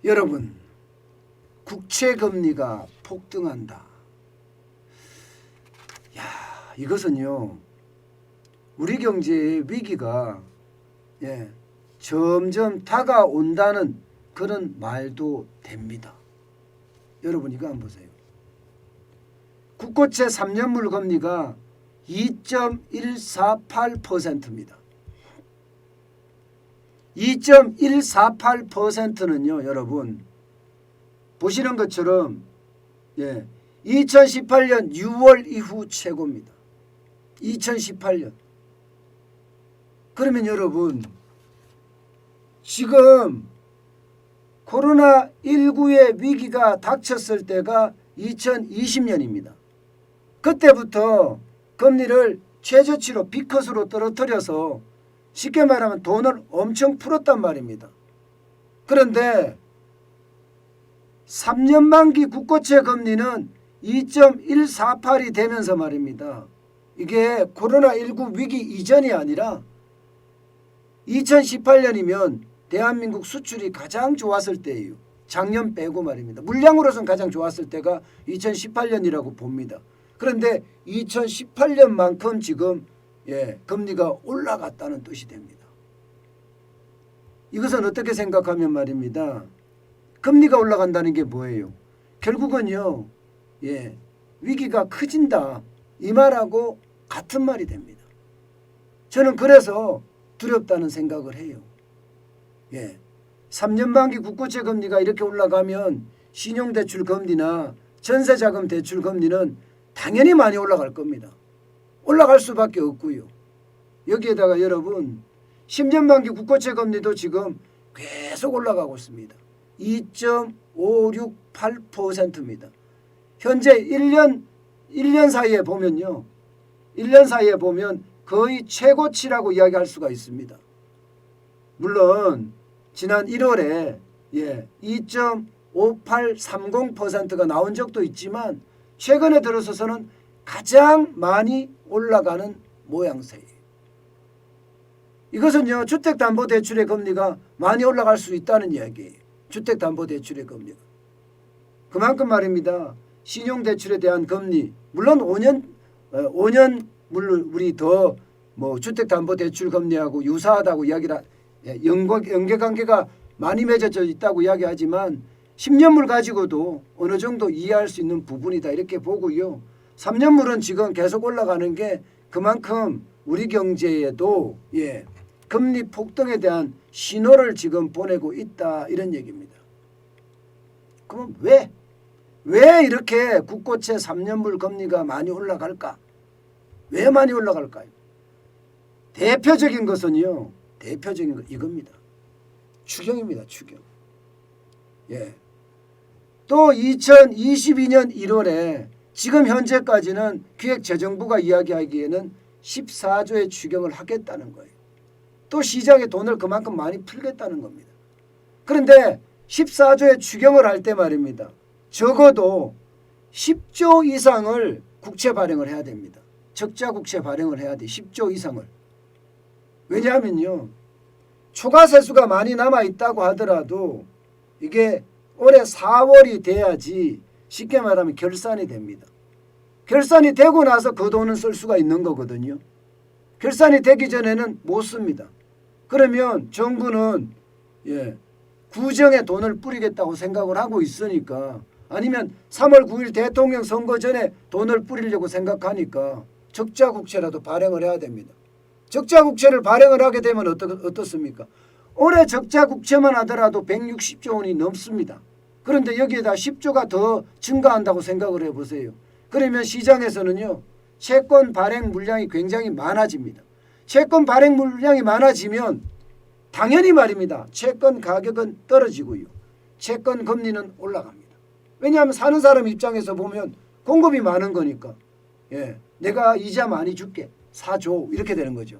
여러분, 국채금리가 폭등한다. 야, 이것은요, 우리 경제의 위기가 점점 다가온다는 그런 말도 됩니다. 여러분 이거 한번 보세요. 국고채 3년물 금리가 2.148%입니다. 2.148%는요, 여러분 보시는 것처럼 2018년 6월 이후 최고입니다. 2018년. 그러면 여러분 지금 코로나19의 위기가 닥쳤을 때가 2020년입니다. 그때부터 금리를 최저치로 B컷으로 떨어뜨려서 쉽게 말하면 돈을 엄청 풀었단 말입니다. 그런데 3년 만기 국고채 금리는 2.148이 되면서 말입니다. 이게 코로나19 위기 이전이 아니라 2018년이면 대한민국 수출이 가장 좋았을 때예요. 작년 빼고 말입니다. 물량으로서는 가장 좋았을 때가 2018년이라고 봅니다. 그런데 2018년만큼 지금 금리가 올라갔다는 뜻이 됩니다. 이것은 어떻게 생각하면 말입니다. 금리가 올라간다는 게 뭐예요? 결국은요, 위기가 커진다. 이 말하고 같은 말이 됩니다. 저는 그래서 두렵다는 생각을 해요. 3년 만기 국고채 금리가 이렇게 올라가면 신용대출 금리나 전세자금 대출 금리는 당연히 많이 올라갈 겁니다. 올라갈 수밖에 없고요. 여기에다가 여러분 10년 만기 국고채 금리도 지금 계속 올라가고 있습니다. 2.568%입니다. 현재 1년 사이에 보면요. 1년 사이에 보면 거의 최고치라고 이야기할 수가 있습니다. 물론 지난 1월에 2.5830%가 나온 적도 있지만 최근에 들어서서는 가장 많이 올라가는 모양새예요. 이것은요, 주택담보대출의 금리가 많이 올라갈 수 있다는 이야기예요. 주택담보대출의 금리가. 그만큼 말입니다. 신용대출에 대한 금리, 물론 5년 우리 더 주택담보대출 금리하고 유사하다고 이야기를 연계관계가 많이 맺어져 있다고 이야기하지만 10년물 가지고도 어느 정도 이해할 수 있는 부분이다 이렇게 보고요. 3년물은 지금 계속 올라가는 게 그만큼 우리 경제에도 금리 폭등에 대한 신호를 지금 보내고 있다 이런 얘기입니다. 그럼 왜 이렇게 국고채 3년물 금리가 많이 올라갈까? 왜 많이 올라갈까요? 대표적인 것은요. 대표적인 것 이겁니다. 추경입니다. 추경. 또 2022년 1월에 지금 현재까지는 기획재정부가 이야기하기에는 14조의 추경을 하겠다는 거예요. 또 시장에 돈을 그만큼 많이 풀겠다는 겁니다. 그런데 14조의 추경을 할 때 말입니다. 적어도 10조 이상을 국채 발행을 해야 됩니다. 적자 국채 발행을 해야 돼. 10조 이상을. 왜냐하면요. 초과 세수가 많이 남아있다고 하더라도 이게 올해 4월이 돼야지 쉽게 말하면 결산이 됩니다. 결산이 되고 나서 그 돈은 쓸 수가 있는 거거든요. 결산이 되기 전에는 못 씁니다. 그러면 정부는 구정에 돈을 뿌리겠다고 생각을 하고 있으니까 아니면 3월 9일 대통령 선거 전에 돈을 뿌리려고 생각하니까 적자 국채라도 발행을 해야 됩니다. 적자 국채를 발행을 하게 되면 어떻습니까? 올해 적자 국채만 하더라도 160조 원이 넘습니다. 그런데 여기에다 10조가 더 증가한다고 생각을 해보세요. 그러면 시장에서는요. 채권 발행 물량이 굉장히 많아집니다. 채권 발행 물량이 많아지면 당연히 말입니다. 채권 가격은 떨어지고요. 채권 금리는 올라갑니다. 왜냐하면 사는 사람 입장에서 보면 공급이 많은 거니까 내가 이자 많이 줄게. 사줘 이렇게 되는 거죠.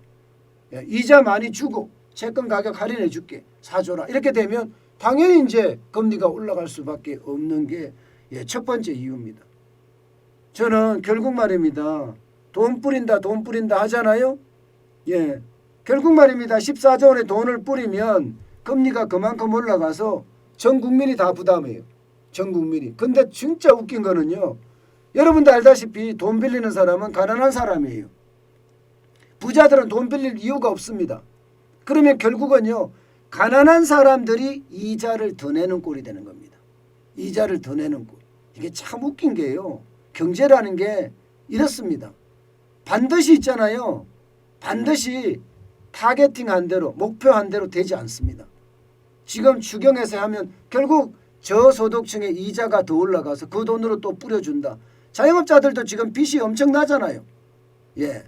이자 많이 주고 채권 가격 할인해 줄게. 사줘라. 이렇게 되면 당연히 이제 금리가 올라갈 수밖에 없는 게 첫 번째 이유입니다. 저는 결국 말입니다. 돈 뿌린다 하잖아요. 결국 말입니다. 14조 원의 돈을 뿌리면 금리가 그만큼 올라가서 전 국민이 다 부담해요. 전 국민이. 근데 진짜 웃긴 거는요. 여러분도 알다시피 돈 빌리는 사람은 가난한 사람이에요. 부자들은 돈 빌릴 이유가 없습니다. 그러면 결국은요. 가난한 사람들이 이자를 더 내는 꼴이 되는 겁니다. 이자를 더 내는 꼴. 이게 참 웃긴 게요. 경제라는 게 이렇습니다. 반드시 있잖아요. 반드시 타겟팅한 대로 목표한 대로 되지 않습니다. 지금 추경에서 하면 결국 저소득층의 이자가 더 올라가서 그 돈으로 또 뿌려준다. 자영업자들도 지금 빚이 엄청나잖아요. 예,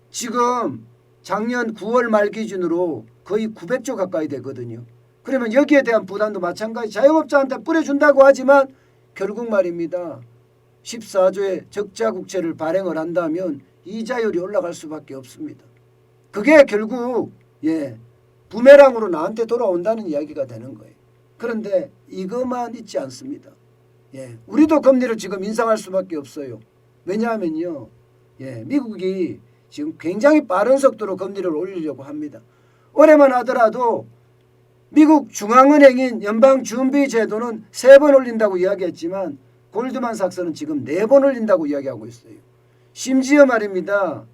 지금 작년 9월 말 기준으로 거의 900조 가까이 되거든요. 그러면 여기에 대한 부담도 마찬가지. 자영업자한테 뿌려준다고 하지만 결국 말입니다. 14조의 적자국채를 발행을 한다면 이자율이 올라갈 수밖에 없습니다. 그게 결국 부메랑으로 나한테 돌아온다는 이야기가 되는 거예요. 그런데 이것만 있지 않습니다. 우리도 금리를 지금 인상할 수밖에 없어요. 왜냐하면요. 미국이 지금 굉장히 빠른 속도로 금리를 올리려고 합니다. 올해만 하더라도 미국 중앙은행인 연방준비제도는 3번 올린다고 이야기했지만 골드만삭스는 지금 4번 올린다고 이야기하고 있어요. 심지어 말입니다.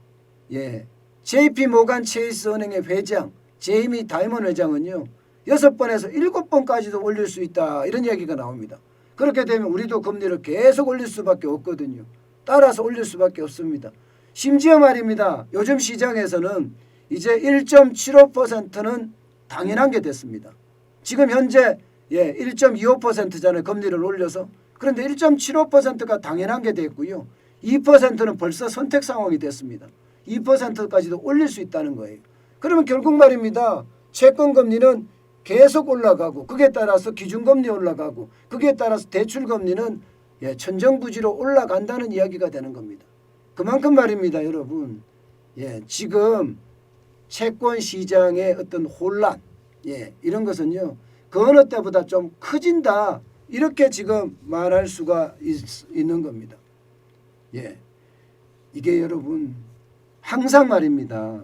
JP 모간 체이스 은행의 회장 제이미 다이먼 회장은요. 6번에서 7번까지도 올릴 수 있다. 이런 이야기가 나옵니다. 그렇게 되면 우리도 금리를 계속 올릴 수밖에 없거든요. 따라서 올릴 수밖에 없습니다. 심지어 말입니다. 요즘 시장에서는 이제 1.75%는 당연한 게 됐습니다. 지금 현재 1.25%잖아요. 금리를 올려서. 그런데 1.75%가 당연한 게 됐고요. 2%는 벌써 선택 상황이 됐습니다. 2%까지도 올릴 수 있다는 거예요. 그러면 결국 말입니다. 채권금리는 계속 올라가고 거기에 따라서 기준금리 올라가고 거기에 따라서 대출금리는 천정부지로 올라간다는 이야기가 되는 겁니다. 그만큼 말입니다. 여러분. 지금 채권 시장의 어떤 혼란 이런 것은요. 그 어느 때보다 좀 커진다. 이렇게 지금 말할 수가 있는 겁니다. 이게 여러분 항상 말입니다.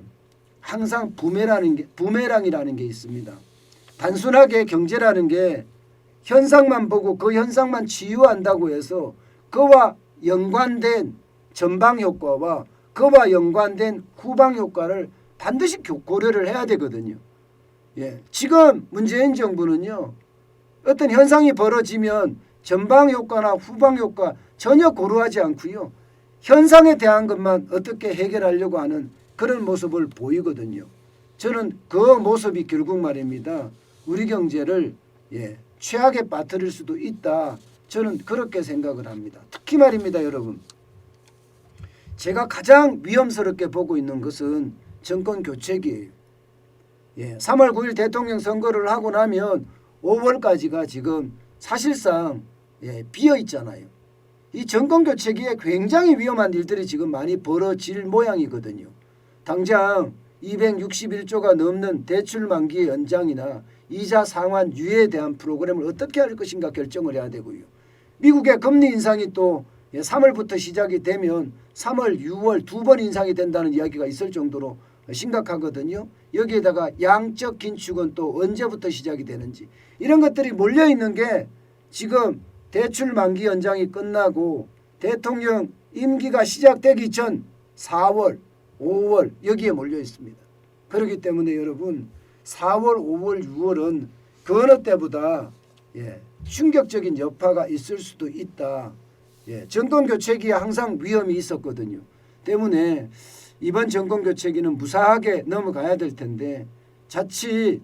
항상 부메랑이라는 게 있습니다. 단순하게 경제라는 게 현상만 보고 그 현상만 치유한다고 해서 그와 연관된 전방 효과와 그와 연관된 후방 효과를 반드시 고려를 해야 되거든요. 지금 문재인 정부는요. 어떤 현상이 벌어지면 전방 효과나 후방 효과 전혀 고려하지 않고요. 현상에 대한 것만 어떻게 해결하려고 하는 그런 모습을 보이거든요. 저는 그 모습이 결국 말입니다. 우리 경제를 최악에 빠뜨릴 수도 있다. 저는 그렇게 생각을 합니다. 특히 말입니다. 여러분. 제가 가장 위험스럽게 보고 있는 것은 정권 교체기예요. 3월 9일 대통령 선거를 하고 나면 5월까지가 지금 사실상 비어 있잖아요. 이 정권 교체기에 굉장히 위험한 일들이 지금 많이 벌어질 모양이거든요. 당장 261조가 넘는 대출 만기 연장이나 이자 상환 유예에 대한 프로그램을 어떻게 할 것인가 결정을 해야 되고요. 미국의 금리 인상이 또 3월부터 시작이 되면 3월, 6월 2번 인상이 된다는 이야기가 있을 정도로 심각하거든요. 여기에다가 양적 긴축은 또 언제부터 시작이 되는지 이런 것들이 몰려있는 게 지금 대출 만기 연장이 끝나고 대통령 임기가 시작되기 전 4월, 5월 여기에 몰려 있습니다. 그렇기 때문에 여러분 4월, 5월, 6월은 그 어느 때보다 충격적인 여파가 있을 수도 있다. 정권 교체기에 항상 위험이 있었거든요. 때문에 이번 정권 교체기는 무사하게 넘어가야 될 텐데 자칫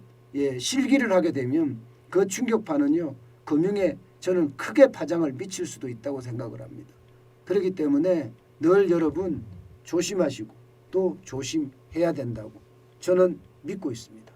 실기를 하게 되면 그 충격파는요. 금융에 저는 크게 파장을 미칠 수도 있다고 생각을 합니다. 그렇기 때문에 늘 여러분 조심하시고 또 조심해야 된다고 저는 믿고 있습니다.